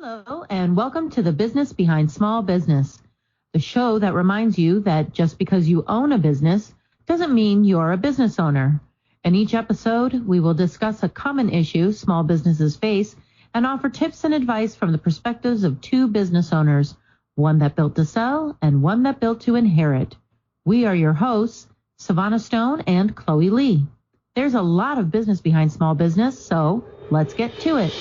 Hello, and welcome to the Business Behind Small Business, the show that reminds you that just because you own a business doesn't mean you're a business owner. In each episode, we will discuss a common issue small businesses face and offer tips and advice from the perspectives of two business owners, one that built to sell and one that built to inherit. We are your hosts, Sevana Stone and Chloe Lee. There's a lot of business behind small business, so let's get to it.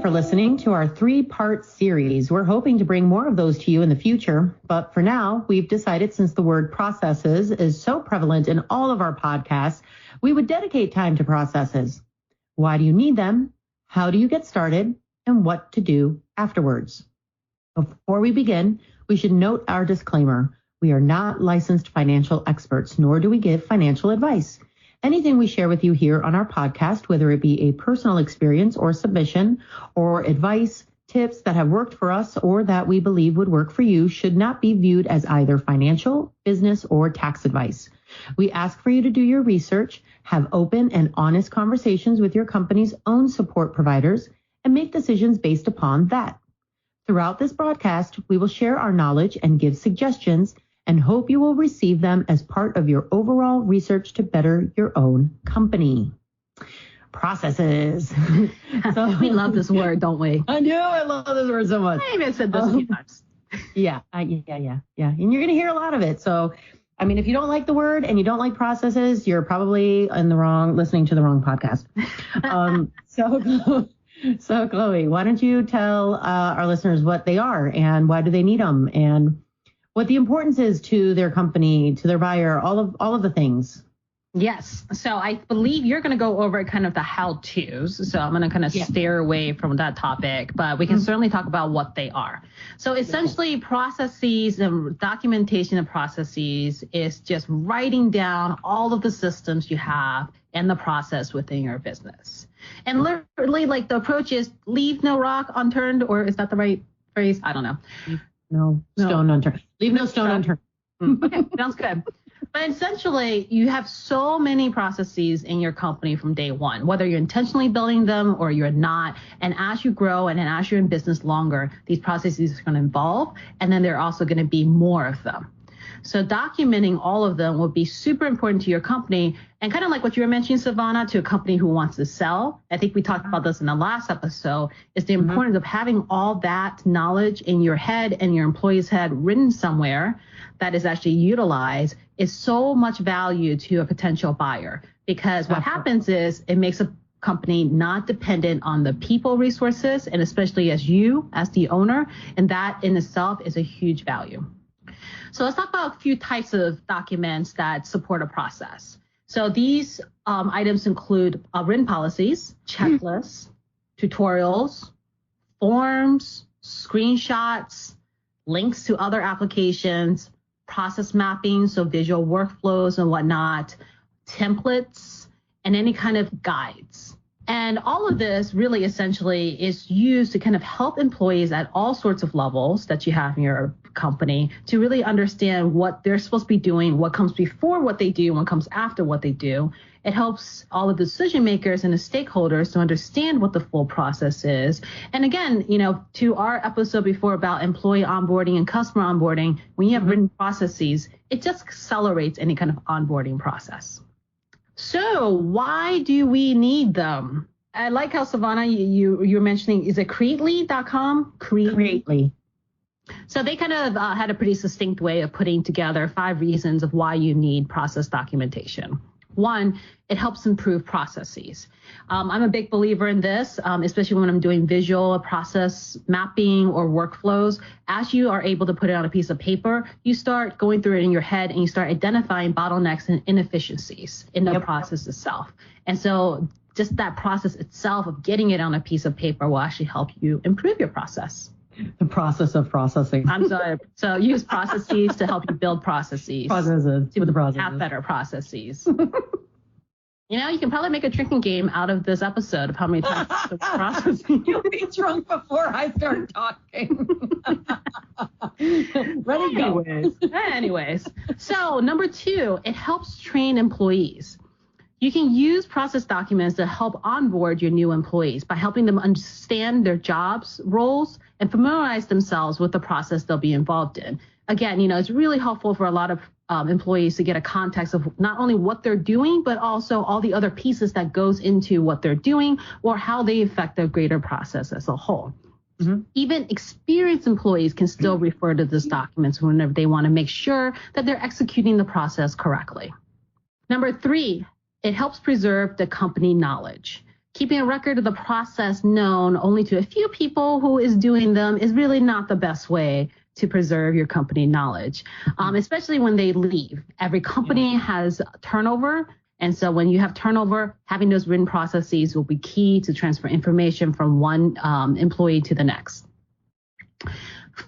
For listening to our 3-part series. We're hoping to bring more of those to you in the future, but for now, we've decided since the word processes is so prevalent in all of our podcasts, we would dedicate time to processes. Why do you need them? How do you get started? And what to do afterwards? Before we begin, we should note our disclaimer. We are not licensed financial experts, nor do we give financial advice. Anything we share with you here on our podcast, whether it be a personal experience or submission or advice, tips that have worked for us or that we believe would work for you, should not be viewed as either financial, business, or tax advice. We ask for you to do your research, have open and honest conversations with your company's own support providers, and make decisions based upon that. Throughout this broadcast, we will share our knowledge and give suggestions and hope you will receive them as part of your overall research to better your own company. Processes. So we love this word, don't we? I do. I love this word so much. I even said this a few times. Yeah. And you're going to hear a lot of it. So, I mean, if you don't like the word and you don't like processes, you're probably listening to the wrong podcast. So Chloe, why don't you tell our listeners what they are and why do they need them and what the importance is to their company, to their buyer, all of the things. Yes. So I believe you're going to go over kind of the how-tos. So I'm going to kind of steer away from that topic, but we can certainly talk about what they are. So essentially processes and documentation of processes is just writing down all of the systems you have and the process within your business. And literally like the approach is leave no rock unturned, or is that the right phrase? I don't know. No stone unturned. Leave no stone unturned. Okay, sounds good. But essentially, you have so many processes in your company from day one, whether you're intentionally building them or you're not. And as you grow and as you're in business longer, these processes are going to evolve. And then there are also going to be more of them. So documenting all of them will be super important to your company. And kind of like what you were mentioning, Sevana, to a company who wants to sell. I think we talked about this in the last episode, is the importance of having all that knowledge in your head and your employee's head written somewhere that is actually utilized is so much value to a potential buyer. Because what happens is it makes a company not dependent on the people resources, and especially as you, as the owner, and that in itself is a huge value. So let's talk about a few types of documents that support a process. So these items include written policies, checklists, tutorials, forms, screenshots, links to other applications, process mapping, so visual workflows and whatnot, templates, and any kind of guides. And all of this really essentially is used to kind of help employees at all sorts of levels that you have in your company to really understand what they're supposed to be doing, what comes before what they do, and what comes after what they do. It helps all of the decision makers and the stakeholders to understand what the full process is. And again, to our episode before about employee onboarding and customer onboarding, when you have written processes, it just accelerates any kind of onboarding process. So why do we need them? I like how, Sevana, you were mentioning, is it Creately.com? Creately. So they kind of had a pretty succinct way of putting together 5 reasons of why you need process documentation. One, it helps improve processes. I'm a big believer in this, especially when I'm doing visual process mapping or workflows. As you are able to put it on a piece of paper, you start going through it in your head and you start identifying bottlenecks and inefficiencies in the process itself. And so just that process itself of getting it on a piece of paper will actually help you improve your process. The process of processing. I'm sorry. So use processes to help you build processes. Processes. To have better processes. You can probably make a drinking game out of this episode of how many times the processing. You'll be drunk before I start talking. Let it go. Anyways, so number 2, it helps train employees. You can use process documents to help onboard your new employees by helping them understand their jobs, roles, and familiarize themselves with the process they'll be involved in. Again, it's really helpful for a lot of employees to get a context of not only what they're doing, but also all the other pieces that goes into what they're doing or how they affect the greater process as a whole. Mm-hmm. Even experienced employees can still refer to these documents whenever they want to make sure that they're executing the process correctly. Number 3, it helps preserve the company knowledge. Keeping a record of the process known only to a few people who is doing them is really not the best way to preserve your company knowledge, especially when they leave. Every company has turnover. And so when you have turnover, having those written processes will be key to transfer information from one employee to the next.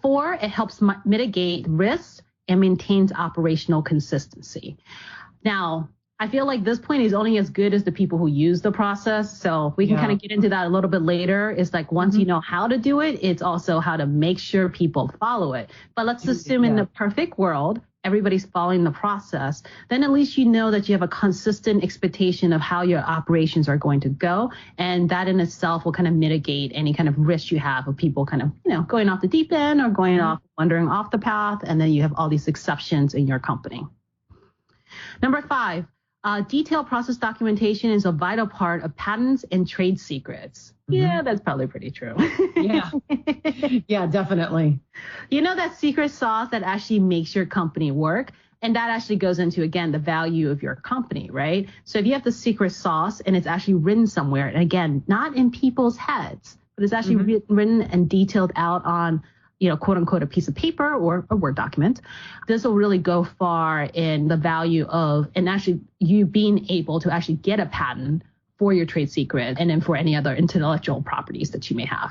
4, it helps mitigate risks and maintains operational consistency. Now, I feel like this point is only as good as the people who use the process. So we can kind of get into that a little bit later. It's like once you know how to do it, it's also how to make sure people follow it. But let's assume in the perfect world, everybody's following the process, then at least you know that you have a consistent expectation of how your operations are going to go. And that in itself will kind of mitigate any kind of risk you have of people kind of, going off the deep end or going off, wandering off the path. And then you have all these exceptions in your company. Number 5. Detailed process documentation is a vital part of patents and trade secrets. Yeah, that's probably pretty true. Yeah, definitely. That secret sauce that actually makes your company work. And that actually goes into, again, the value of your company, right? So if you have the secret sauce and it's actually written somewhere, and again, not in people's heads, but it's actually written and detailed out on quote unquote, a piece of paper or a Word document, this will really go far in the value of, and actually you being able to actually get a patent for your trade secret and then for any other intellectual properties that you may have.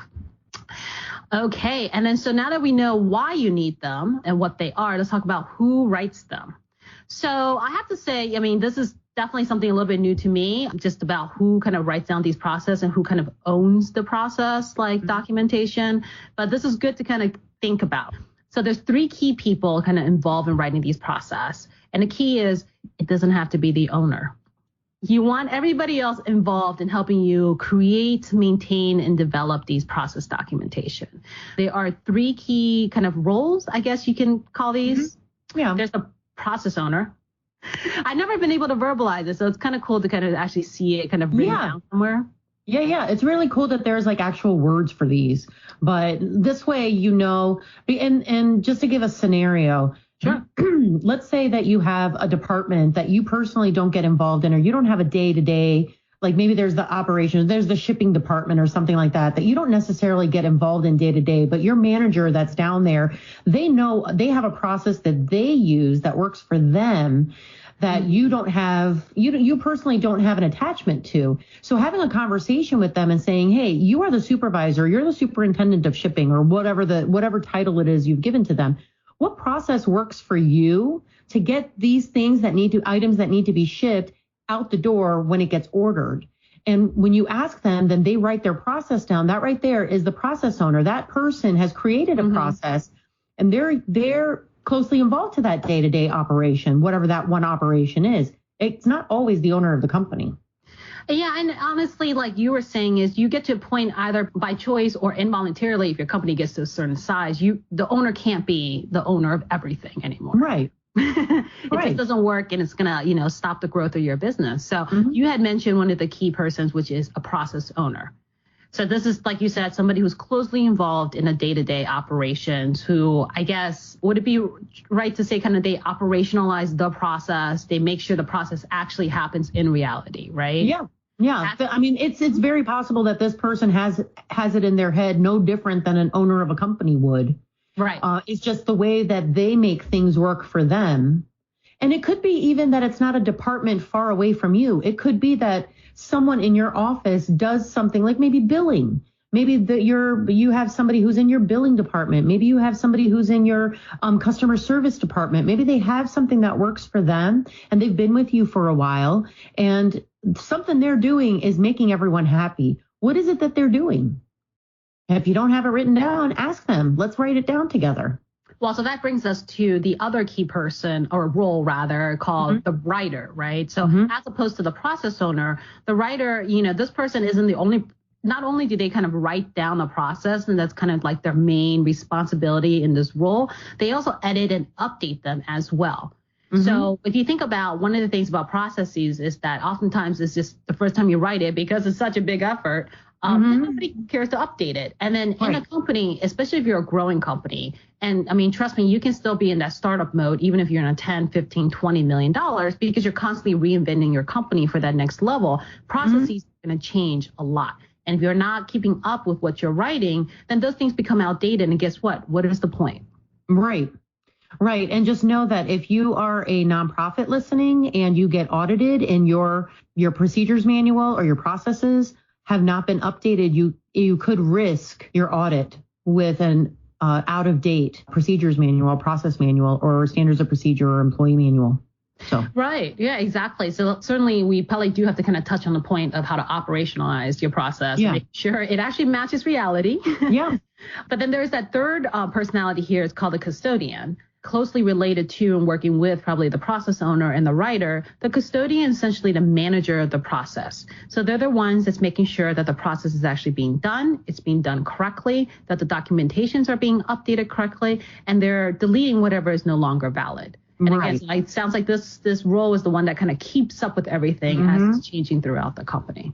Okay. And then so now that we know why you need them and what they are, let's talk about who writes them. So I have to say, this is definitely something a little bit new to me, just about who kind of writes down these process and who kind of owns the process, like documentation. But this is good to kind of think about. So there's 3 key people kind of involved in writing these process. And the key is it doesn't have to be the owner. You want everybody else involved in helping you create, maintain, and develop these process documentation. There are 3 key kind of roles, I guess you can call these. Yeah. There's the process owner. I've never been able to verbalize it, so it's kind of cool to kind of actually see it kind of written down somewhere. Yeah. It's really cool that there's like actual words for these. But this way, and just to give a scenario, sure. Let's say that you have a department that you personally don't get involved in, or you don't have a day-to-day, like maybe there's the operations, there's the shipping department or something like that you don't necessarily get involved in day-to-day, but your manager that's down there, they know they have a process that they use that works for them that you don't have, you personally don't have an attachment to. So having a conversation with them and saying, hey, you are the supervisor, you're the superintendent of shipping, or whatever title it is you've given to them. What process works for you to get these items that need to be shipped out the door when it gets ordered? And when you ask them, then they write their process down. That right there is the process owner. That person has created a process, and they're closely involved to that day-to-day operation, whatever that one operation is. It's not always the owner of the company. Yeah, and honestly, like you were saying, is you get to a point either by choice or involuntarily, if your company gets to a certain size, the owner can't be the owner of everything anymore. Right. It just doesn't work, and it's gonna, stop the growth of your business. So you had mentioned one of the key persons, which is a process owner. So this is, like you said, somebody who's closely involved in a day-to-day operations, who, I guess, would it be right to say kind of they operationalize the process, they make sure the process actually happens in reality, right? Yeah. It's very possible that this person has it in their head no different than an owner of a company would. Right. It's just the way that they make things work for them. And it could be even that it's not a department far away from you. It could be that someone in your office does something like maybe billing. Maybe you have somebody who's in your billing department. Maybe you have somebody who's in your customer service department. Maybe they have something that works for them and they've been with you for a while, and something they're doing is making everyone happy. What is it that they're doing? If you don't have it written down, ask them. Let's write it down together. Well, so that brings us to the other key person, or role rather, called the writer, right? So as opposed to the process owner, the writer, this person isn't the only, not only do they kind of write down the process, and that's kind of like their main responsibility in this role, they also edit and update them as well. So if you think about, one of the things about processes is that oftentimes it's just the first time you write it because it's such a big effort. And nobody cares to update it. And then in a company, especially if you're a growing company, and I mean, trust me, you can still be in that startup mode, even if you're in a 10, 15, $20 million, because you're constantly reinventing your company for that next level. Processes are going to change a lot. And if you're not keeping up with what you're writing, then those things become outdated. And guess what? What is the point? Right. Right. And just know that if you are a nonprofit listening and you get audited and your procedures manual or your processes have not been updated, you could risk your audit with an out of date procedures manual, process manual, or standards of procedure or employee manual. So right. Yeah, exactly. So certainly we probably do have to kind of touch on the point of how to operationalize your process and make sure it actually matches reality. Yeah. But then there's that third personality here. It's called the custodian. Closely related to and working with probably the process owner and the writer. The custodian is essentially the manager of the process. So they're the ones that's making sure that the process is actually being done, it's being done correctly, that the documentations are being updated correctly, and they're deleting whatever is no longer valid. And again, it sounds like this role is the one that kind of keeps up with everything as it's changing throughout the company.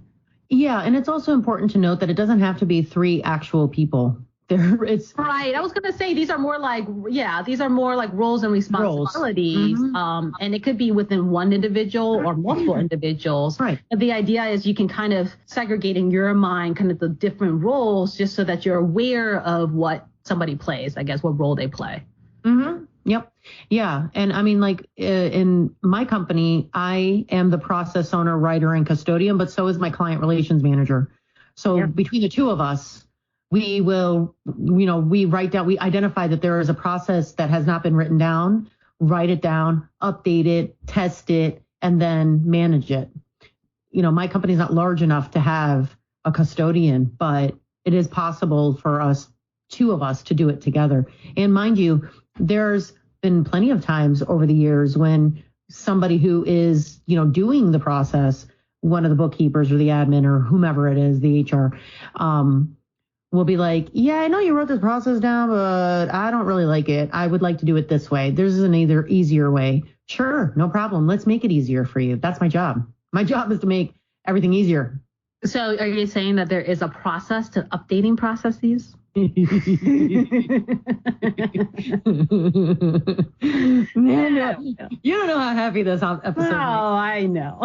Yeah, and it's also important to note that it doesn't have to be 3 actual people. It's right. I was going to say these are more like roles and responsibilities. And it could be within one individual or multiple individuals. Right. But the idea is you can kind of segregate in your mind kind of the different roles just so that you're aware of what somebody plays, I guess, what role they play. Yep. Yeah. And I mean, like in my company, I am the process owner, writer, and custodian, but so is my client relations manager. So between the two of us, we will, we write down, we identify that there is a process that has not been written down, write it down, update it, test it, and then manage it. My company is not large enough to have a custodian, but it is possible for two of us to do it together. And mind you, there's been plenty of times over the years when somebody who is, doing the process, one of the bookkeepers or the admin or whomever it is, the HR, will be like, yeah, I know you wrote this process down, but I don't really like it. I would like to do it this way. There's an easier way. Sure, no problem. Let's make it easier for you. That's my job. My job is to make everything easier. So are you saying that there is a process to updating processes? Man, you don't know how happy this episode makes. Oh, I know.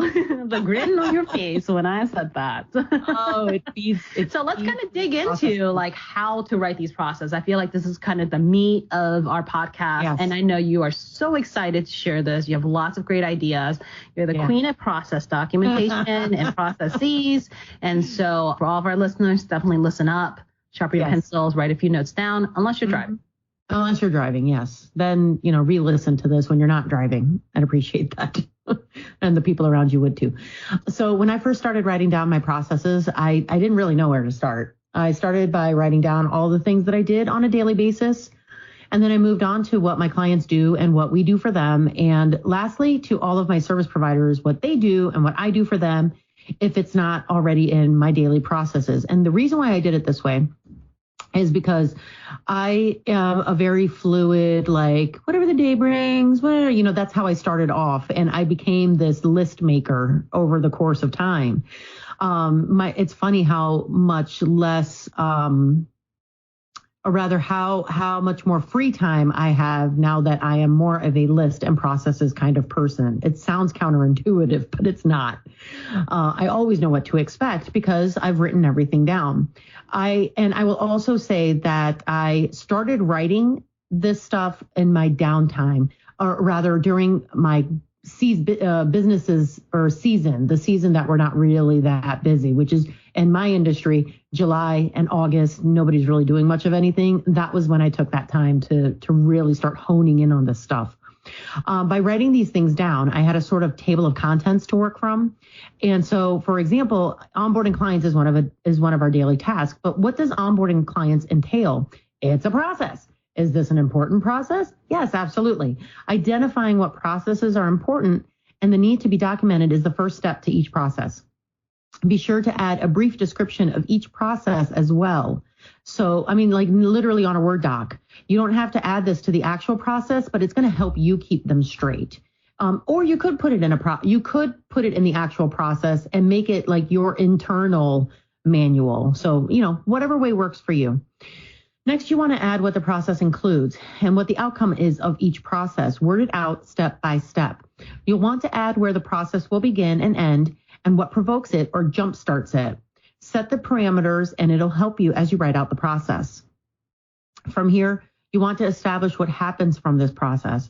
The grin on your face when I said that. Oh, it feeds. So let's kind of dig into like how to write these processes. I feel like this is kind of the meat of our podcast. Yes. And I know you are so excited to share this. You have lots of great ideas. You're the queen of process documentation and processes. And so for all of our listeners, definitely listen up. Sharpen your pencils, write a few notes down, unless you're driving. Unless you're driving, yes. Then, re-listen to this when you're not driving. I'd appreciate that. And the people around you would too. So when I first started writing down my processes, I didn't really know where to start. I started by writing down all the things that I did on a daily basis. And then I moved on to what my clients do and what we do for them. And lastly, to all of my service providers, what they do and what I do for them, if it's not already in my daily processes. And the reason why I did it this way is because I am a very fluid, like whatever the day brings, whatever, that's how I started off. And I became this list maker over the course of time. It's funny how much less, or rather how much more free time I have now that I am more of a list and processes kind of person. It sounds counterintuitive, but it's not. I always know what to expect because I've written everything down. I will also say that I started writing this stuff in my downtime, or rather during my businesses or the season that we're not really that busy, which is in my industry, July and August, nobody's really doing much of anything. That was when I took that time to really start honing in on this stuff. By writing these things down, I had a sort of table of contents to work from. And so, for example, onboarding clients is one of our daily tasks. But what does onboarding clients entail? It's a process. Is this an important process? Yes, absolutely. Identifying what processes are important and the need to be documented is the first step to each process. Be sure to add a brief description of each process as well. So, like literally on a Word doc. You don't have to add this to the actual process, but it's going to help you keep them straight. Or you could put it in the actual process and make it like your internal manual. So, whatever way works for you. Next, you want to add what the process includes and what the outcome is of each process. Word it out step by step. You'll want to add where the process will begin and end and what provokes it or jumpstarts it. Set the parameters and it'll help you as you write out the process. From here, you want to establish what happens from this process.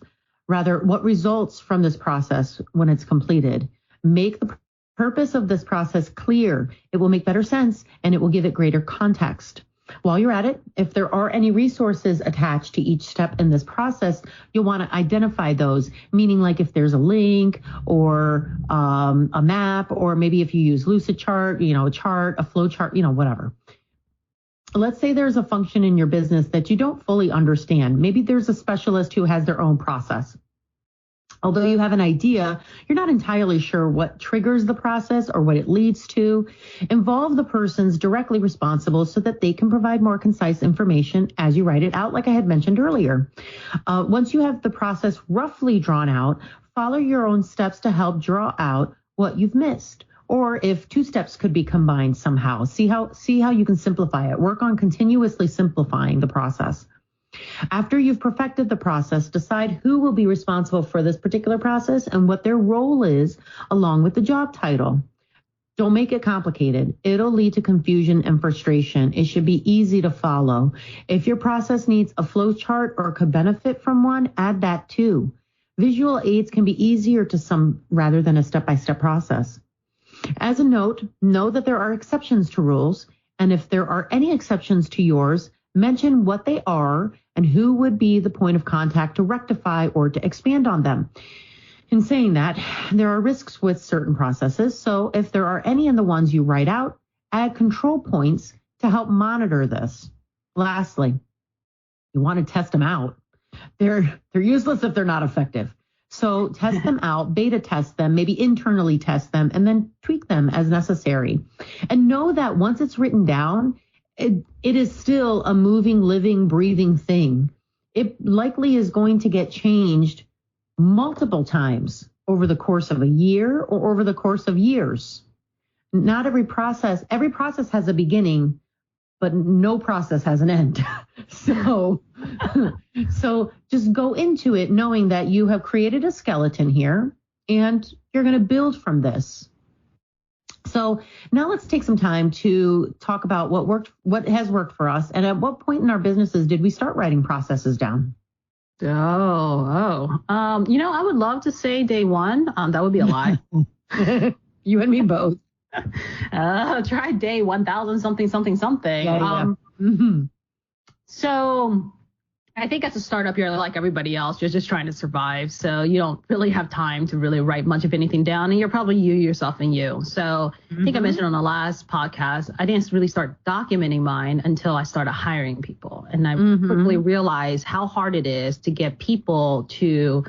Rather, what results from this process when it's completed. Make the purpose of this process clear. It will make better sense and it will give it greater context. While you're at it, if there are any resources attached to each step in this process, you'll want to identify those, meaning like if there's a link or a map, or maybe if you use Lucidchart, a chart, a flow chart, whatever. Let's say there's a function in your business that you don't fully understand. Maybe there's a specialist who has their own process. Although you have an idea, you're not entirely sure what triggers the process or what it leads to. Involve the persons directly responsible so that they can provide more concise information as you write it out, like I had mentioned earlier. Once you have the process roughly drawn out, follow your own steps to help draw out what you've missed. Or if two steps could be combined somehow, see how you can simplify it. Work on continuously simplifying the process. After you've perfected the process, decide who will be responsible for this particular process and what their role is, along with the job title. Don't make it complicated. It'll lead to confusion and frustration. It should be easy to follow. If your process needs a flow chart or could benefit from one, add that too. Visual aids can be easier to some rather than a step-by-step process. As a note, know that there are exceptions to rules, and if there are any exceptions to yours, mention what they are and who would be the point of contact to rectify or to expand on them. In saying that, there are risks with certain processes, so if there are any in the ones you write out, add control points to help monitor this. Lastly, you want to test them out. They're useless if they're not effective. So test them out, beta test them, maybe internally test them, and then tweak them as necessary. And know that once it's written down, it is still a moving, living, breathing thing. It likely is going to get changed multiple times over the course of a year or over the course of years. Not every process has a beginning, but no process has an end. So just go into it knowing that you have created a skeleton here and you're going to build from this. So now let's take some time to talk about what has worked for us, and at what point in our businesses did we start writing processes down? I would love to say day one. That would be a lie. You and me both. Try day 1,000 something. Yeah. So I think as a startup, you're like everybody else. You're just trying to survive. So you don't really have time to really write much of anything down. And you're probably yourself and you. So I think I mentioned on the last podcast, I didn't really start documenting mine until I started hiring people. And I quickly realized how hard it is to get people to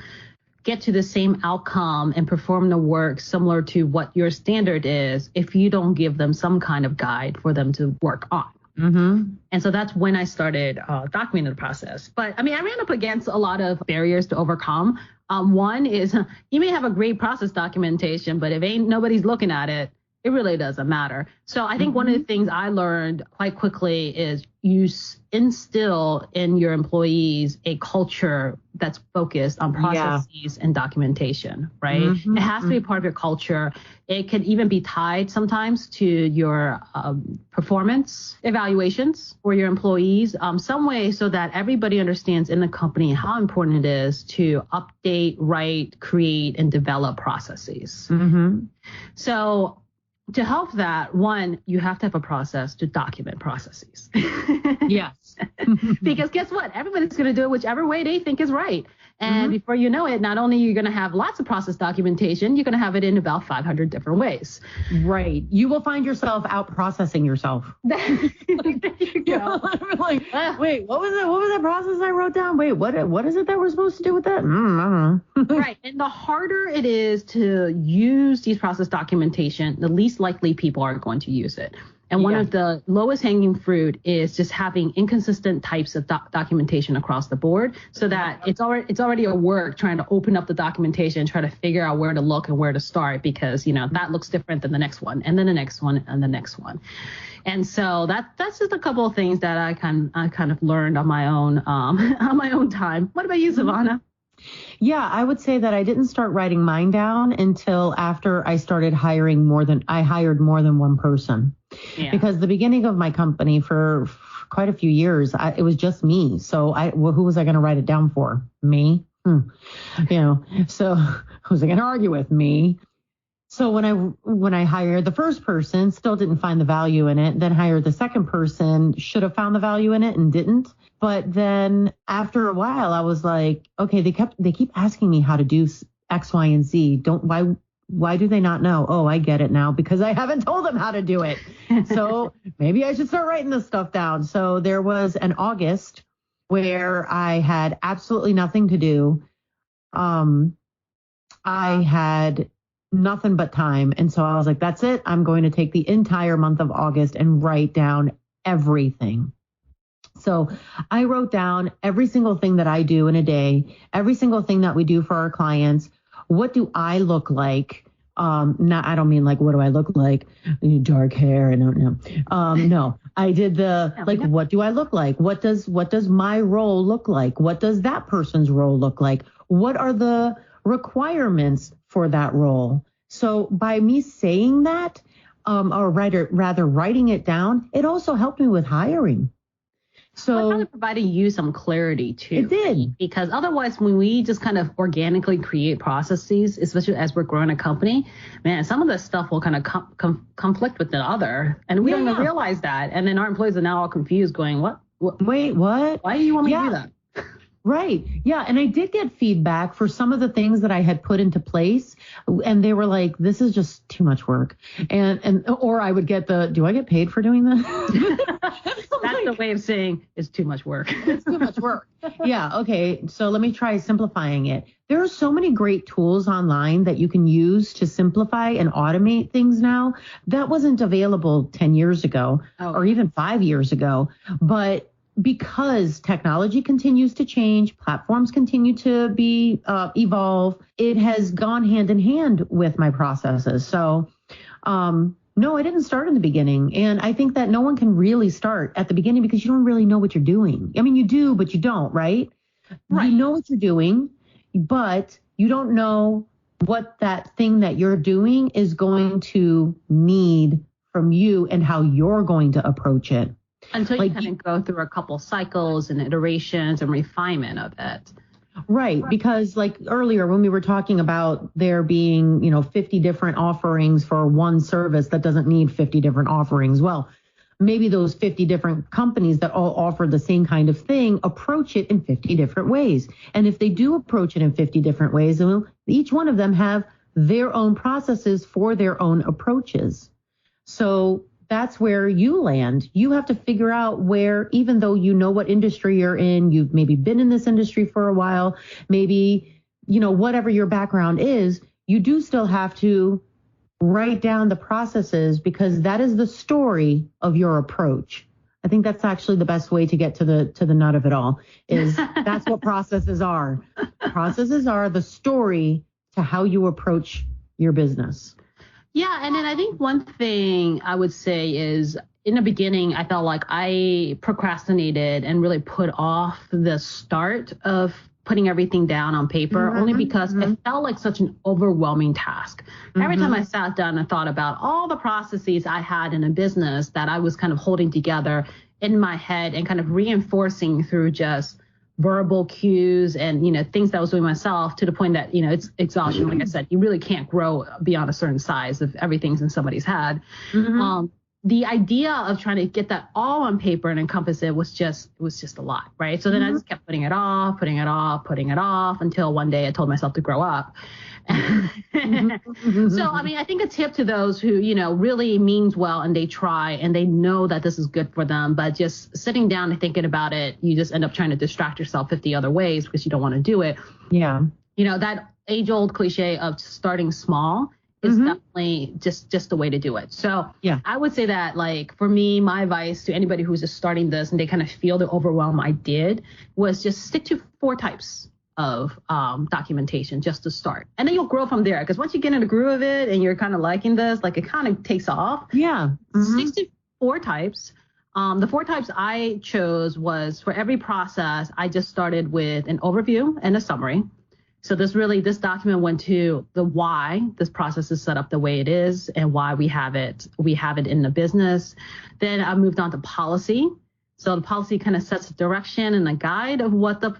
get to the same outcome and perform the work similar to what your standard is if you don't give them some kind of guide for them to work on. And so that's when I started documenting the process. But I ran up against a lot of barriers to overcome. One is you may have a great process documentation, but if nobody's looking at it, it really doesn't matter. So I think one of the things I learned quite quickly is you instill in your employees a culture that's focused on processes and documentation, right? It has to be part of your culture. It could even be tied sometimes to your performance evaluations for your employees, some way so that everybody understands in the company how important it is to update, write, create, and develop processes. So to help that, one, you have to have a process to document processes. Yes. Because guess what? Everybody's going to do it whichever way they think is right. And before you know it, not only are you going to have lots of process documentation, you're going to have it in about 500 different ways. Right. You will find yourself out processing yourself. There you go. Like, wait, what was it? What was that process I wrote down? Wait, what is it that we're supposed to do with that? I don't know. Right. And the harder it is to use these process documentation, the least likely people are going to use it. And one of the lowest hanging fruit is just having inconsistent types of documentation across the board, so that it's already a work trying to open up the documentation and try to figure out where to look and where to start, because, that looks different than the next one, and then the next one, and the next one. And so that's just a couple of things that I kind of learned on my own time. What about you, Sevana? Yeah, I would say that I didn't start writing mine down until after I started hiring I hired more than one person. Yeah. Because the beginning of my company for quite a few years, it was just me. So who was I going to write it down for? Me? So who's I going to argue with? Me? So when I hired the first person, still didn't find the value in it. Then hired the second person, should have found the value in it and didn't. But then after a while, I was like, okay, they keep asking me how to do X, Y, and Z. Why do they not know? Oh, I get it now, because I haven't told them how to do it. So maybe I should start writing this stuff down. So there was an August where I had absolutely nothing to do. I had nothing but time. And so I was like, that's it. I'm going to take the entire month of August and write down everything. So I wrote down every single thing that I do in a day, every single thing that we do for our clients. What do I look like? I don't mean like, what do I look like? Dark hair. I don't know. No, I did what do I look like? What does my role look like? What does that person's role look like? What are the requirements for that role? So by me saying that, or rather writing it down, it also helped me with hiring. So it kind of provided you some clarity too. It did. Because otherwise, when we just kind of organically create processes, especially as we're growing a company, man, some of this stuff will kind of conflict with the other. And we don't even realize that. And then our employees are now all confused going, what? Wait, what? Why do you want me to do that? Right. Yeah. And I did get feedback for some of the things that I had put into place, and they were like, this is just too much work. Or I would get do I get paid for doing that? That's the way of saying it's too much work. It's too much work. Yeah. Okay. So let me try simplifying it. There are so many great tools online that you can use to simplify and automate things now. That wasn't available 10 years ago or even 5 years ago. But because technology continues to change, platforms continue to evolve, it has gone hand in hand with my processes. So, no, I didn't start in the beginning. And I think that no one can really start at the beginning because you don't really know what you're doing. I mean, you do, but you don't, right? You know what you're doing, but you don't know what that thing that you're doing is going to need from you and how you're going to approach it. Until you kind of go through a couple cycles and iterations and refinement of it. Right. Because like earlier when we were talking about there being, 50 different offerings for one service that doesn't need 50 different offerings. Well, maybe those 50 different companies that all offer the same kind of thing approach it in 50 different ways. And if they do approach it in 50 different ways, each one of them have their own processes for their own approaches. So that's where you land. You have to figure out where, even though you know what industry you're in, you've maybe been in this industry for a while, maybe, whatever your background is, you do still have to write down the processes because that is the story of your approach. I think that's actually the best way to get to the nut of it all, is that's what processes are. Processes are the story to how you approach your business. Yeah, and then I think one thing I would say is in the beginning, I felt like I procrastinated and really put off the start of putting everything down on paper, only because it felt like such an overwhelming task. Every time I sat down and thought about all the processes I had in a business that I was kind of holding together in my head and kind of reinforcing through just verbal cues and, things that I was doing myself to the point that, it's exhaustion. Like I said, you really can't grow beyond a certain size if everything's in somebody's head. The idea of trying to get that all on paper and encompass it was just a lot, right? So then I just kept putting it off until one day I told myself to grow up. So, I think a tip to those who, really means well and they try and they know that this is good for them, but just sitting down and thinking about it, you just end up trying to distract yourself 50 other ways because you don't want to do it. Yeah. That age-old cliche of starting small is definitely just the way to do it. So yeah, I would say that, like, for me, my advice to anybody who's just starting this and they kind of feel the overwhelm I did was just stick to 4 types of documentation just to start. And then you'll grow from there. Because once you get in the groove of it and you're kind of liking this, like, it kind of takes off. Yeah. 64 types. The 4 types I chose was for every process, I just started with an overview and a summary. So this document went to the why this process is set up the way it is and why we have it in the business. Then I moved on to policy. So the policy kind of sets the direction and the guide of what the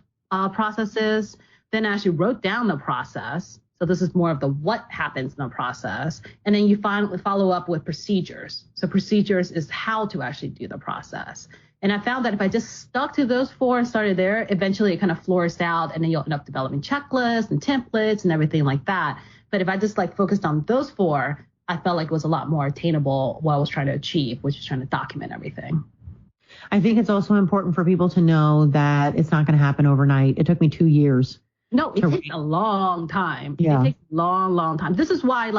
process is. Then I actually wrote down the process. So this is more of the what happens in the process. And then you follow up with procedures. So procedures is how to actually do the process. And I found that if I just stuck to those 4 and started there, eventually it kind of flourished out and then you'll end up developing checklists and templates and everything like that. But if I just focused on those 4, I felt like it was a lot more attainable what I was trying to achieve, which is trying to document everything. I think it's also important for people to know that it's not going to happen overnight. It took me 2 years. No, it takes a long time. Yeah. It takes a long, long time. This is why,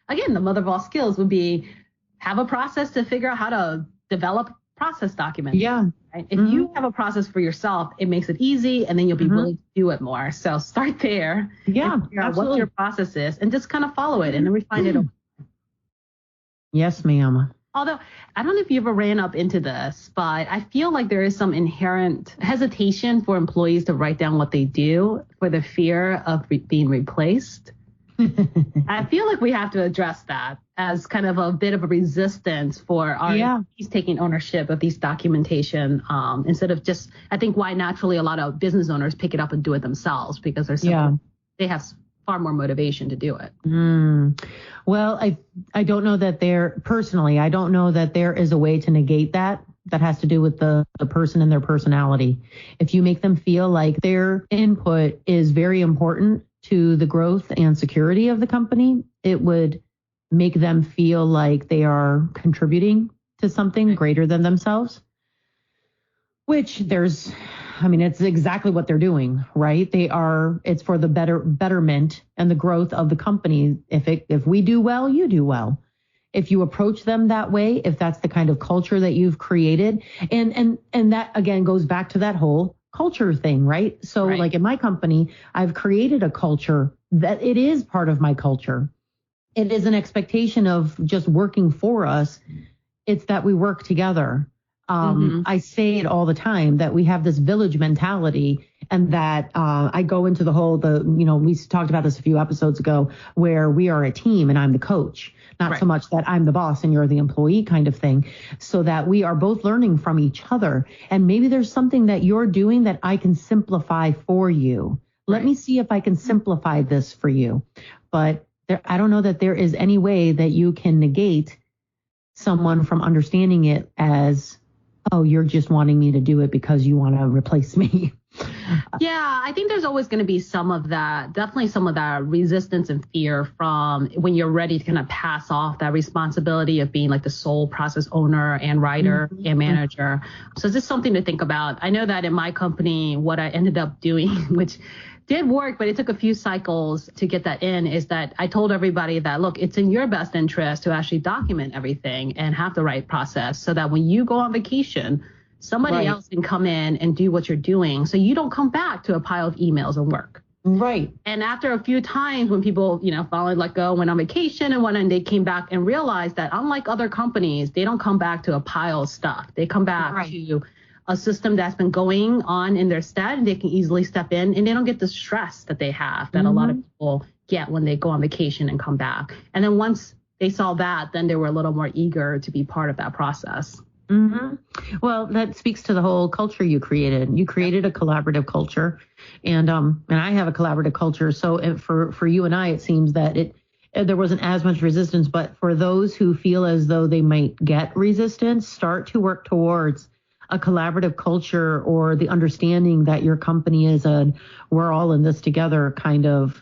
again, the mother of all skills would be have a process to figure out how to develop process documents. Yeah. Right? If you have a process for yourself, it makes it easy and then you'll be willing to do it more. So start there. Yeah. And figure out what your process is and just kind of follow it and then refine it. Yes, ma'am. Although, I don't know if you ever ran up into this, but I feel like there is some inherent hesitation for employees to write down what they do for the fear of being replaced. I feel like we have to address that as kind of a bit of a resistance for our employees taking ownership of these documentation instead of just, I think why naturally a lot of business owners pick it up and do it themselves because they have far more motivation to do it. Well, I don't know that I don't know that there is a way to negate that. That has to do with the person and their personality. If you make them feel like their input is very important to the growth and security of the company, it would make them feel like they are contributing to something greater than themselves, which it's exactly what they're doing, right? It's for the betterment and the growth of the company. If we do well, you do well. If you approach them that way, if that's the kind of culture that you've created, and that again goes back to that whole culture thing, right? So like in my company, I've created a culture that it is part of my culture. It is an expectation of just working for us. It's that we work together. I say it all the time that we have this village mentality and that I go into we talked about this a few episodes ago where we are a team and I'm the coach, not so much that I'm the boss and you're the employee kind of thing, so that we are both learning from each other. And maybe there's something that you're doing that I can simplify for you. Let me see if I can simplify this for you. But I don't know that there is any way that you can negate someone from understanding it as, oh, you're just wanting me to do it because you want to replace me. Yeah, I think there's always going to be definitely some of that resistance and fear from when you're ready to kind of pass off that responsibility of being like the sole process owner and writer and manager. So it's just something to think about. I know that in my company, what I ended up doing, which did work, but it took a few cycles to get that in, is that I told everybody that, look, it's in your best interest to actually document everything and have the right process so that when you go on vacation, somebody else can come in and do what you're doing so you don't come back to a pile of emails and work. Right. And after a few times when people, finally let go, went on vacation and they came back and realized that unlike other companies, they don't come back to a pile of stuff. They come back to a system that's been going on in their stead and they can easily step in and they don't get the stress that they have that a lot of people get when they go on vacation and come back. And then once they saw that, then they were a little more eager to be part of that process. Mm-hmm. Well, that speaks to the whole culture you created. You created a collaborative culture, and I have a collaborative culture. So for you and I, it seems that there wasn't as much resistance. But for those who feel as though they might get resistance, start to work towards a collaborative culture, or the understanding that your company is we're all in this together kind of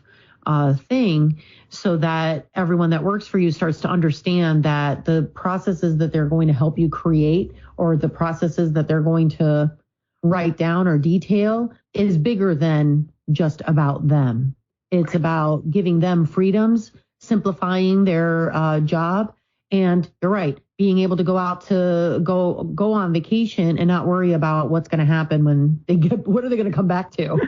thing, so that everyone that works for you starts to understand that the processes that they're going to help you create, or the processes that they're going to write down or detail, is bigger than just about them. It's about giving them freedoms, simplifying their job. And you're right, being able to go out to go on vacation and not worry about what's going to happen when what are they going to come back to?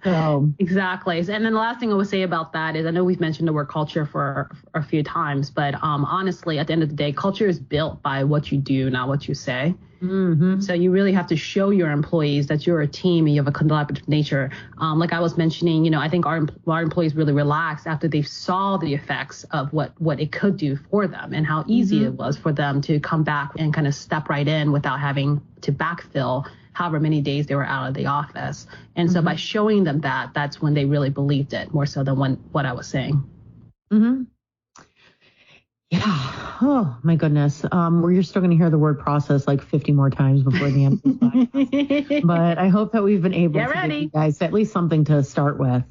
So. Exactly. And then the last thing I would say about that is, I know we've mentioned the word culture for a few times, but honestly, at the end of the day, culture is built by what you do, not what you say. Mm-hmm. So you really have to show your employees that you're a team and you have a collaborative nature. Like I was mentioning, I think our employees really relaxed after they saw the effects of what it could do for them, and how easy it was for them to come back and kind of step right in without having to backfill however many days they were out of the office. And so by showing them that's when they really believed it, more so than what I was saying. Mm-hmm. Yeah. Oh, my goodness. You're still going to hear the word process like 50 more times before the end of this podcast. But I hope that we've been able to give you guys at least something to start with.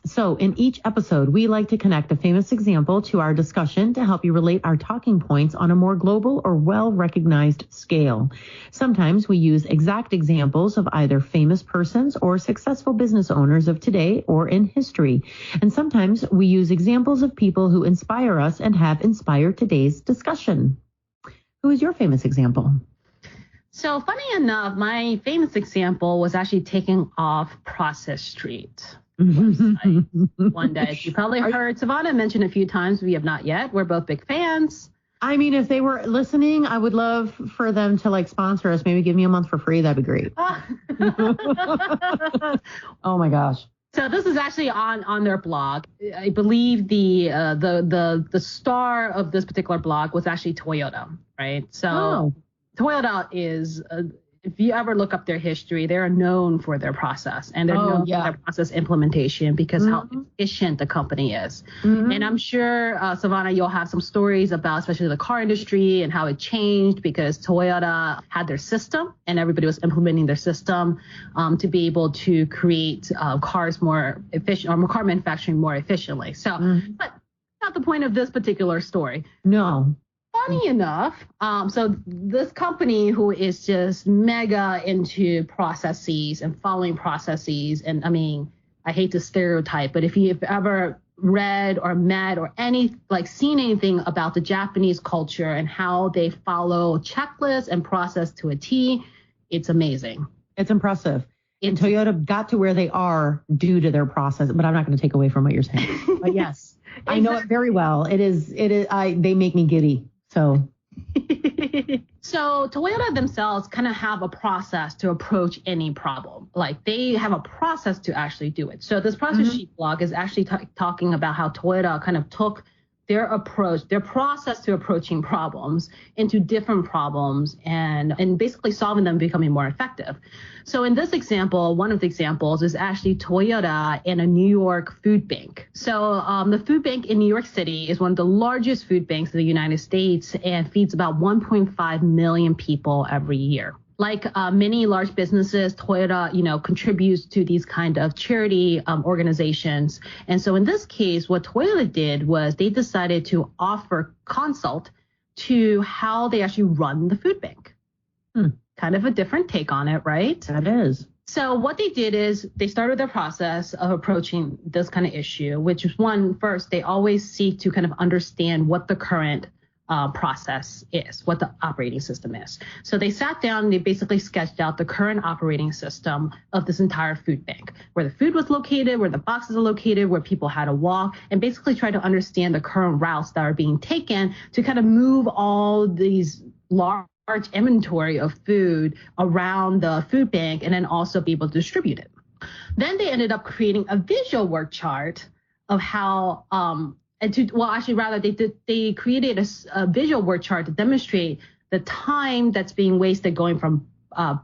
So in each episode, we like to connect a famous example to our discussion to help you relate our talking points on a more global or well-recognized scale. Sometimes we use exact examples of either famous persons or successful business owners of today or in history. And sometimes we use examples of people who inspire us and have inspired today's discussion. Who is your famous example? So funny enough, my famous example was actually taking off Process Street. One day. You probably heard Sevana mention a few times. We have not yet. We're both big fans. I mean, if they were listening, I would love for them to sponsor us. Maybe give me a month for free. That'd be great. Oh my gosh. So this is actually on their blog. I believe the star of this particular blog was actually Toyota, right? So Toyota is if you ever look up their history, they're known for their process, and they're known for their process implementation because how efficient the company is. And I'm sure, Sevana, you'll have some stories about especially the car industry and how it changed because Toyota had their system and everybody was implementing their system to be able to create cars more efficient, or car manufacturing more efficiently. So, but not the point of this particular story. No. Funny enough, so this company who is just mega into processes and following processes, and I mean, I hate to stereotype, but if you've ever read or met or seen anything about the Japanese culture and how they follow checklists and process to a T, it's amazing. It's impressive. And Toyota got to where they are due to their process, but I'm not going to take away from what you're saying. But yes, exactly. I know it very well. It is. They make me giddy. So Toyota themselves kind of have a process to approach any problem. Like they have a process to actually do it. So this process sheet blog is actually talking about how Toyota kind of took their approach, their process to approaching problems into different problems and basically solving them, becoming more effective. So in this example, one of the examples is actually Toyota in a New York food bank. So the food bank in New York City is one of the largest food banks in the United States and feeds about 1.5 million people every year. Like many large businesses, Toyota, contributes to these kind of charity organizations. And so in this case, what Toyota did was they decided to offer consult to how they actually run the food bank. Kind of a different take on it, right? That is. So what they did is they started their process of approaching this kind of issue, which is first, they always seek to kind of understand what the current process is, what the operating system is. So they sat down and they basically sketched out the current operating system of this entire food bank, where the food was located, where the boxes are located, where people had to walk, and basically try to understand the current routes that are being taken to kind of move all these large inventory of food around the food bank and then also be able to distribute it. Then they ended up creating a visual work chart of how they created a visual work chart to demonstrate the time that's being wasted going from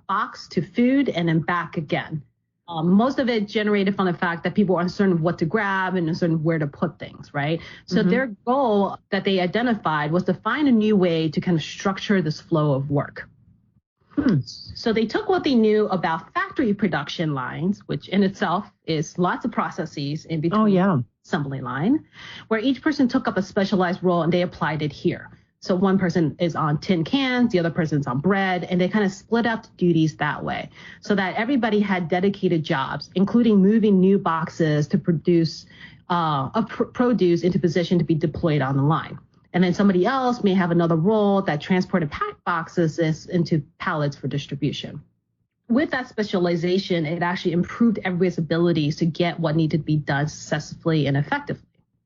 box to food and then back again. Most of it generated from the fact that people are uncertain of what to grab and uncertain where to put things, right? So their goal that they identified was to find a new way to kind of structure this flow of work. So they took what they knew about factory production lines, which in itself is lots of processes in between assembly line, where each person took up a specialized role and they applied it here. So one person is on tin cans, the other person's on bread, and they kind of split up the duties that way so that everybody had dedicated jobs, including moving new boxes to produce produce into position to be deployed on the line. And then somebody else may have another role that transported packed boxes into pallets for distribution. With that specialization, it actually improved everybody's abilities to get what needed to be done successfully and effectively.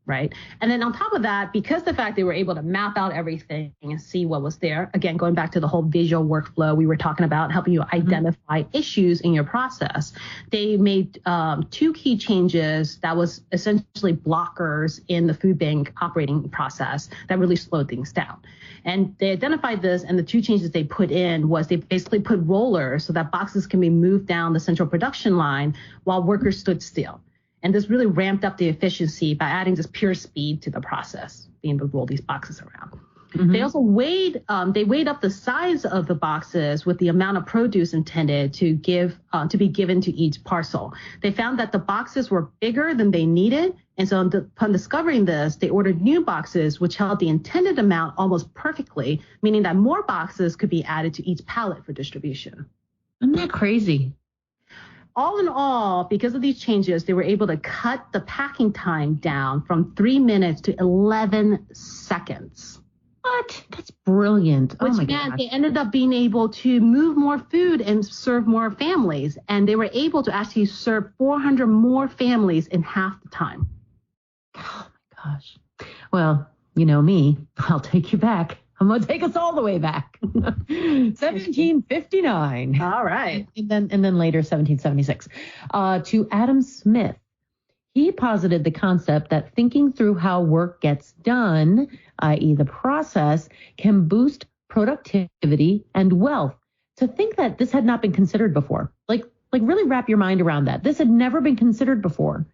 Right. And then on top of that, because the fact they were able to map out everything and see what was there, again, going back to the whole visual workflow we were talking about, helping you identify issues in your process, they made 2 key changes that was essentially blockers in the food bank operating process that really slowed things down. And they identified this, and the 2 changes they put in was they basically put rollers so that boxes can be moved down the central production line while workers stood still. And this really ramped up the efficiency by adding just pure speed to the process, being able to roll these boxes around. They also weighed up the size of the boxes with the amount of produce intended to be given to each parcel. They found that the boxes were bigger than they needed. And so upon discovering this, they ordered new boxes, which held the intended amount almost perfectly, meaning that more boxes could be added to each pallet for distribution. Isn't that crazy? All in all, because of these changes, they were able to cut the packing time down from 3 minutes to 11 seconds. What? That's brilliant. Which meant they ended up being able to move more food and serve more families. And they were able to actually serve 400 more families in half the time. Oh, my gosh. Well, you know me. I'll take you back. I'm going to take us all the way back. 1759. All right. And then later, 1776. To Adam Smith. He posited the concept that thinking through how work gets done, i.e. the process, can boost productivity and wealth. To think that this had not been considered before. Like really wrap your mind around that. This had never been considered before.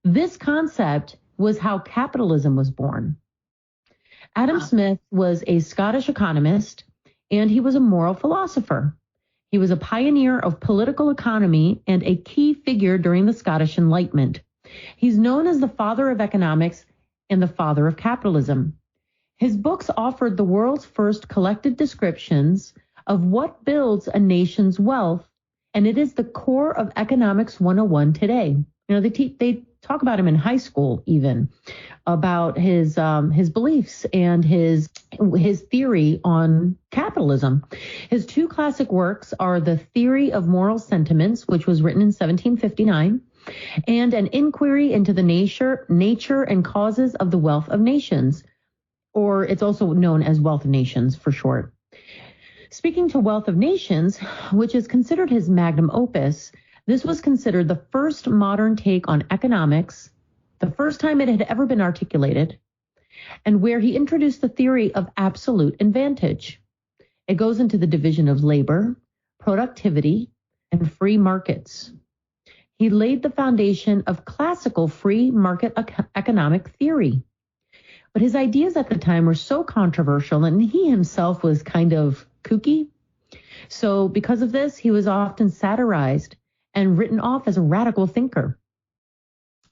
This concept was how capitalism was born. Adam Smith was a Scottish economist, and he was a moral philosopher. He was a pioneer of political economy and a key figure during the Scottish Enlightenment. He's known as the father of economics and the father of capitalism. His books offered the world's first collected descriptions of what builds a nation's wealth, and it is the core of Economics 101 today. You know, they talk about him in high school even, about his beliefs and his theory on capitalism. His 2 classic works are The Theory of Moral Sentiments, which was written in 1759, and An Inquiry into the Nature and Causes of the Wealth of Nations, or it's also known as Wealth of Nations for short. Speaking to Wealth of Nations, which is considered his magnum opus, this was considered the first modern take on economics, the first time it had ever been articulated, and where he introduced the theory of absolute advantage. It goes into the division of labor, productivity, and free markets. He laid the foundation of classical free market economic theory. But his ideas at the time were so controversial, and he himself was kind of kooky. So because of this, he was often satirized and written off as a radical thinker.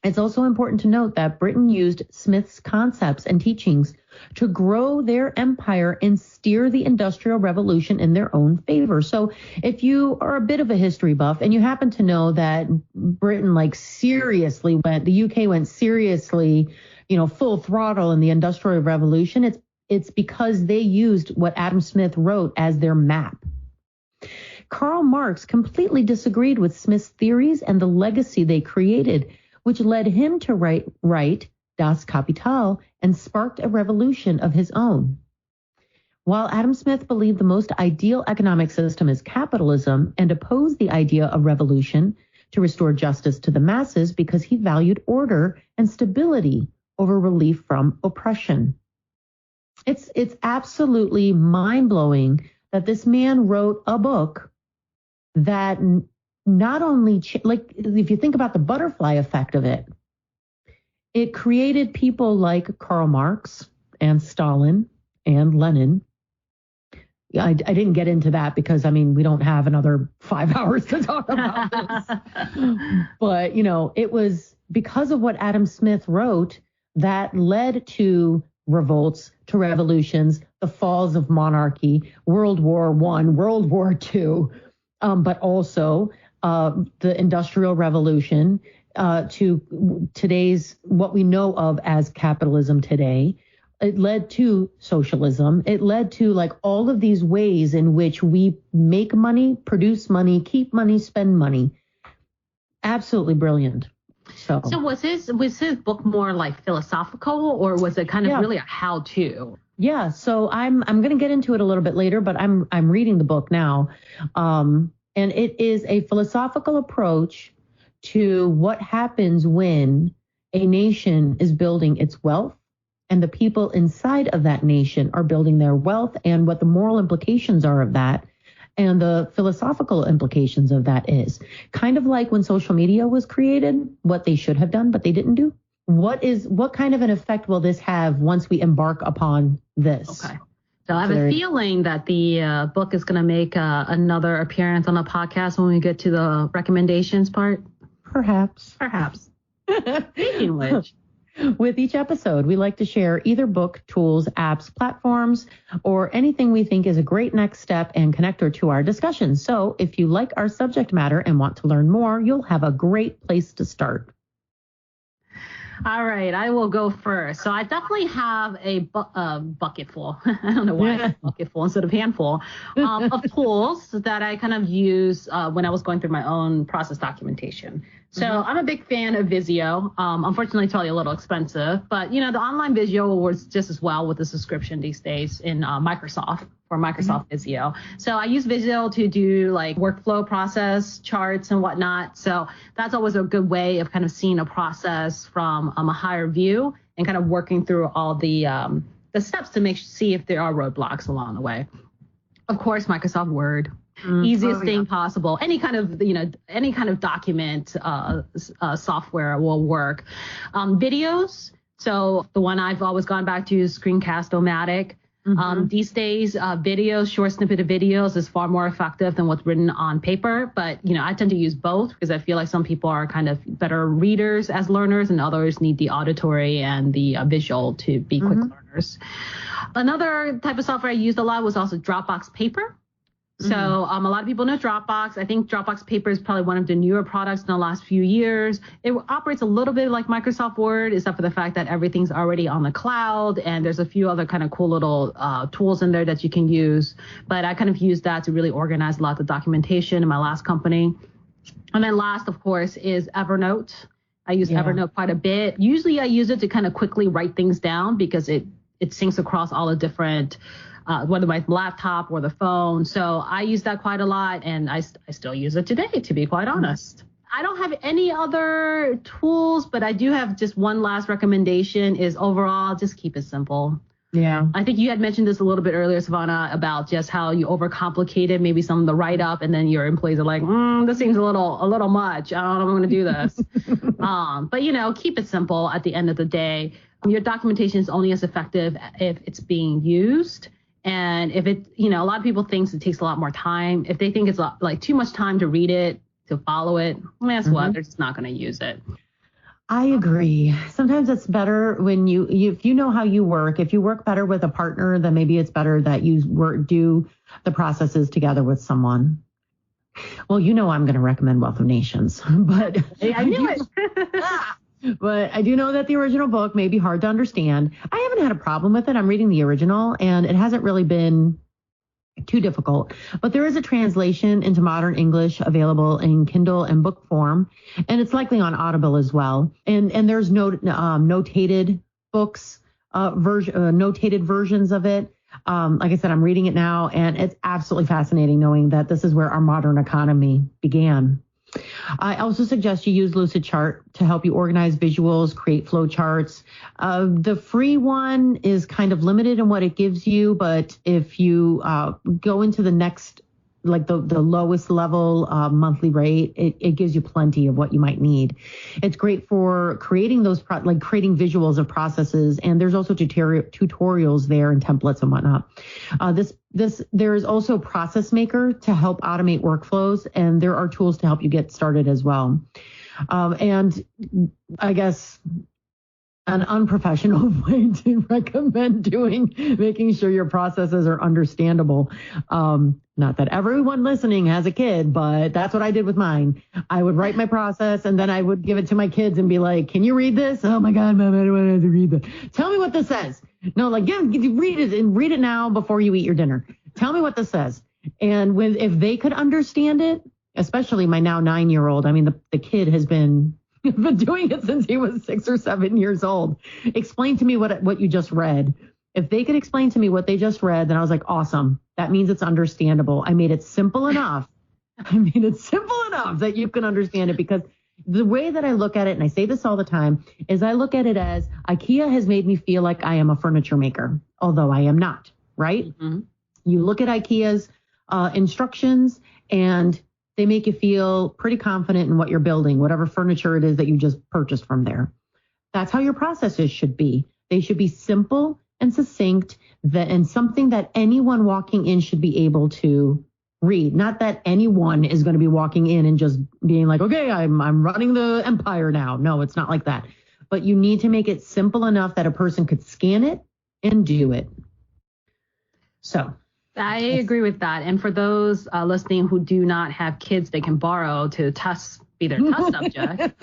It's also important to note that Britain used Smith's concepts and teachings to grow their empire and steer the Industrial Revolution in their own favor. So if you are a bit of a history buff and you happen to know that Britain the UK went seriously, full throttle in the Industrial Revolution, it's because they used what Adam Smith wrote as their map. Karl Marx completely disagreed with Smith's theories and the legacy they created, which led him to write Das Kapital and sparked a revolution of his own. While Adam Smith believed the most ideal economic system is capitalism and opposed the idea of revolution to restore justice to the masses because he valued order and stability over relief from oppression. It's absolutely mind-blowing that this man wrote a book that not only, like, if you think about the butterfly effect of it, it created people like Karl Marx and Stalin and Lenin. I didn't get into that because, I mean, we don't have another 5 hours to talk about this. But, you know, it was because of what Adam Smith wrote that led to revolts, to revolutions, the falls of monarchy, World War I, World War II, but also the Industrial Revolution, to today's, what we know of as capitalism today. It led to socialism. It led to like all of these ways in which we make money, produce money, keep money, spend money. Absolutely brilliant. So was his book more like philosophical, or was it kind of really a how-to? Yeah. So I'm going to get into it a little bit later, but I'm reading the book now. And it is a philosophical approach to what happens when a nation is building its wealth and the people inside of that nation are building their wealth, and what the moral implications are of that and the philosophical implications of that is. Kind of like when social media was created, what they should have done, but they didn't do. What kind of an effect will this have once we embark upon this? Okay. So I have a feeling that the book is going to make another appearance on the podcast when we get to the recommendations part. Perhaps. Speaking of which. With each episode, we like to share either book, tools, apps, platforms, or anything we think is a great next step and connector to our discussion. So if you like our subject matter and want to learn more, you'll have a great place to start. All right, I will go first. So I definitely have a bucket full. I don't know why bucket full instead of handful of tools that I kind of use when I was going through my own process documentation. So I'm a big fan of Vizio. Unfortunately, it's probably a little expensive, but you know, the online Vizio works just as well with the subscription these days in Microsoft Vizio. So I use Vizio to do like workflow process charts and whatnot. So that's always a good way of kind of seeing a process from a higher view and kind of working through all the steps to see if there are roadblocks along the way. Of course, Microsoft Word. Easiest thing possible. Any kind of document software will work. Videos. So the one I've always gone back to is Screencast-O-Matic. These days, short snippet of videos is far more effective than what's written on paper. But, you know, I tend to use both because I feel like some people are kind of better readers as learners and others need the auditory and the visual to be quick learners. Another type of software I used a lot was also Dropbox Paper. So a lot of people know Dropbox. I think Dropbox Paper is probably one of the newer products in the last few years. It operates a little bit like Microsoft Word, except for the fact that everything's already on the cloud, and there's a few other kind of cool little tools in there that you can use. But I kind of used that to really organize a lot of the documentation in my last company. And then last, of course, is Evernote. I use Evernote quite a bit. Usually I use it to kind of quickly write things down because it syncs across all the different whether my laptop or the phone. So I use that quite a lot, and I still use it today, to be quite honest. I don't have any other tools, but I do have just one last recommendation is overall, just keep it simple. Yeah. I think you had mentioned this a little bit earlier, Sevana, about just how you overcomplicated maybe some of the write-up, and then your employees are like, this seems a little much. I don't know if I'm going to do this. But, you know, keep it simple at the end of the day. Your documentation is only as effective if it's being used. And if it, you know, a lot of people think it takes a lot more time. If they think it's like too much time to read it, to follow it, guess what? They're just not going to use it. I agree. Sometimes it's better when if you know how you work, if you work better with a partner, then maybe it's better that you do the processes together with someone. Well, you know, I'm going to recommend Wealth of Nations, but I knew it. But I do know that the original book may be hard to understand. I haven't had a problem with it. I'm reading the original, and it hasn't really been too difficult. But there is a translation into modern English available in Kindle and book form, and it's likely on Audible as well. And there's notated books, notated versions of it. Like I said, I'm reading it now, and it's absolutely fascinating knowing that this is where our modern economy began. I also suggest you use Lucidchart to help you organize visuals, create flow charts. The free one is kind of limited in what it gives you, but if you go into the next, like the lowest level monthly rate, it gives you plenty of what you might need. It's great for creating those, creating visuals of processes. And there's also tutorials there and templates and whatnot. There is also Process Maker to help automate workflows. And there are tools to help you get started as well. And I guess an unprofessional way to recommend making sure your processes are understandable. Not that everyone listening has a kid, but that's what I did with mine. I would write my process and then I would give it to my kids and be like, can you read this? Oh my God, Mom, I don't want to read that. Tell me what this says. No, read it and read it now before you eat your dinner. Tell me what this says. And if they could understand it, especially my now 9-year-old, I mean, the kid has been doing it since he was 6 or 7 years old. Explain to me what you just read. If they could explain to me what they just read, then I was like, awesome. That means it's understandable. I made it simple enough. That you can understand it, because the way that I look at it, and I say this all the time, is I look at it as IKEA has made me feel like I am a furniture maker, although I am not, right? Mm-hmm. You look at IKEA's instructions and they make you feel pretty confident in what you're building, whatever furniture it is that you just purchased from there. That's how your processes should be. They should be simple and succinct, and something that anyone walking in should be able to read. Not that anyone is going to be walking in and just being like, okay, I'm running the empire now. No, it's not like that. But you need to make it simple enough that a person could scan it and do it. So I agree with that. And for those listening who do not have kids they can borrow to be their test subject,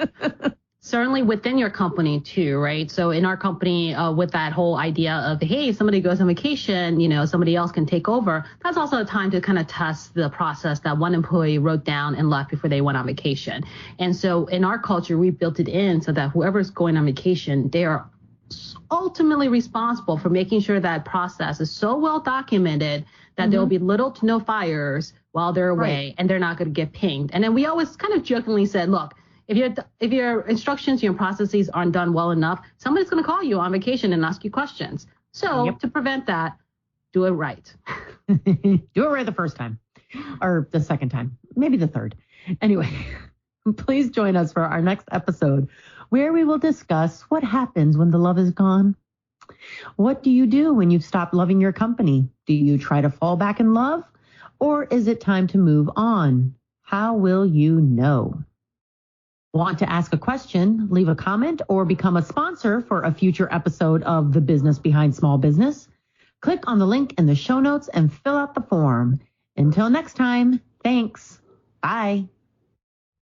certainly within your company too, right? So in our company, with that whole idea of, hey, somebody goes on vacation, somebody else can take over. That's also a time to kind of test the process that one employee wrote down and left before they went on vacation. And so in our culture, we built it in so that whoever's going on vacation, they are ultimately responsible for making sure that process is so well documented that there will be little to no fires while they're away, and they're not going to get pinged. And then we always kind of jokingly said, look, if your instructions, your processes aren't done well enough, somebody's going to call you on vacation and ask you questions. So to prevent that, do it right. Do it right the first time, or the second time, maybe the third. Anyway, please join us for our next episode, where we will discuss what happens when the love is gone. What do you do when you've stopped loving your company? Do you try to fall back in love, or is it time to move on? How will you know? Want to ask a question, leave a comment, or become a sponsor for a future episode of The Business Behind Small Business? Click on the link in the show notes and fill out the form. Until next time, thanks. Bye.